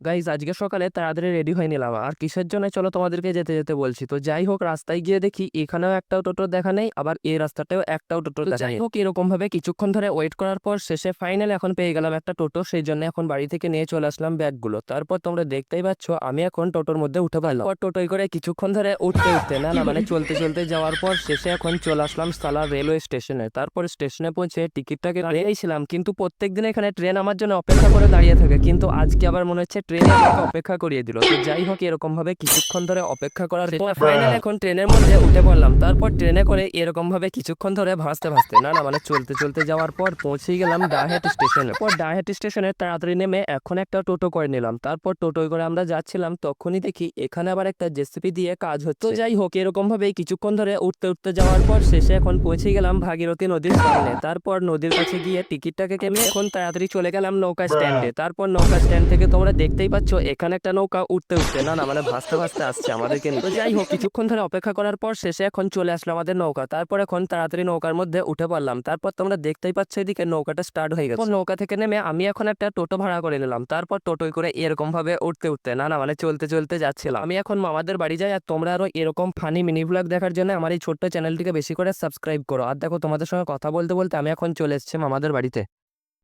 Guys আজকে সকালে তাড়াতাড়ি রেডি হয়ে নিলাম, আর কিসের জন্য চলো তোমাদেরকে যেতে যেতে বলছি। তো যাই হোক, রাস্তায় গিয়ে দেখি এখানেও একটাও টোটো দেখা নেই, আবার এই রাস্তাটাও একটাও টোটো দেখা নেই। হোক, এরকম ভাবে কিছুক্ষণ ধরে ওয়েট করার পর শেষে ফাইনালি এখন পেয়ে গেলাম একটা টোটো। সেই জন্য এখন বাড়ি থেকে নিয়ে চলে আসলাম ব্যাগগুলো। তারপর তোমরা দেখতেই পাচ্ছ আমি এখন টোটোর মধ্যে উঠে পারলাম। টোটোয় করে কিছুক্ষণ ধরে উঠতে উঠতে না না মানে চলতে চলতে যাওয়ার পর শেষে এখন চলে আসলাম সালার রেলওয়ে স্টেশনে। তারপর স্টেশনে পৌঁছে টিকিটটাকে দাঁড়িয়েছিলাম, কিন্তু প্রত্যেকদিন এখানে ট্রেন আমার জন্য অপেক্ষা করে দাঁড়িয়ে থাকে, কিন্তু আজকে আবার মনে হচ্ছে ট্রেন আমাকে অপেক্ষা করিয়ে দিল। তো যাই হোক, এরকম ভাবে কিছুক্ষণ ধরে অপেক্ষা করার পর ফাইনালি এখন ট্রেনের মধ্যে উঠে পড়লাম। তারপর ট্রেনে করে এরকম ভাবে কিছুক্ষণ ধরে ভাসতে ভাসতে না না মানে চলতে চলতে যাওয়ার পর পৌঁছে গেলাম ডাহেট স্টেশনে। পর ডাহেট স্টেশনে তাড়াতাড়ি নেমে এখন একটা টোটো করে নিলাম। তারপর টোটোয় করে আমরা যাচ্ছিলাম, তখনই দেখি এখানে আবার একটা জেসিপি দিয়ে কাজ হচ্ছে। তো যাই হোক, এরকম ভাবে কিছুক্ষণ ধরে উঠতে উঠতে যাওয়ার পর শেষে এখন পৌঁছে গেলাম ভাগীরথী নদীর সামনে। তারপর নদীর কাছে গিয়ে টিকিটটাকে কেটে এখন তাড়াতাড়ি চলে গেলাম নৌকা স্ট্যান্ডে। তারপর নৌকা স্ট্যান্ড থেকে তোমরা দেখতেই পাচ্ছ এখানে একটা নৌকা উঠতে উঠতে না না মানে ভাসতে ভাসতে আসছে আমাদেরকে নিয়ে। তো যাই হোক, কিছুক্ষণ ধরে অপেক্ষা করার পর শেষে এখন চলে আসলো আমাদের নৌকা। তারপর এখন তাড়াতাড়ি নৌকার মধ্যে উঠে পড়লাম। তারপর তোমরা দেখতেই পাচ্ছ এদিকে নৌকাটা স্টার্ট হয়ে গেছে। নৌকা থেকে নেমে আমি এখন একটা টোটো ভাড়া করে নিলাম। তারপর টোটোয় করে এরকম ভাবে উঠতে উঠতে না না মানে চলতে চলতে যাচ্ছিলাম। আমি এখন মামাদের বাড়ি যাই, আর তোমরা আরো এরকম ফানি মিনি ব্লগ দেখার জন্য আমার এই ছোট্ট চ্যানেলটিকে বেশি করে সাবস্ক্রাইব করো। আর দেখো, তোমাদের সঙ্গে কথা বলতে বলতে আমি এখন চলে এসেছি মামাদের বাড়িতে।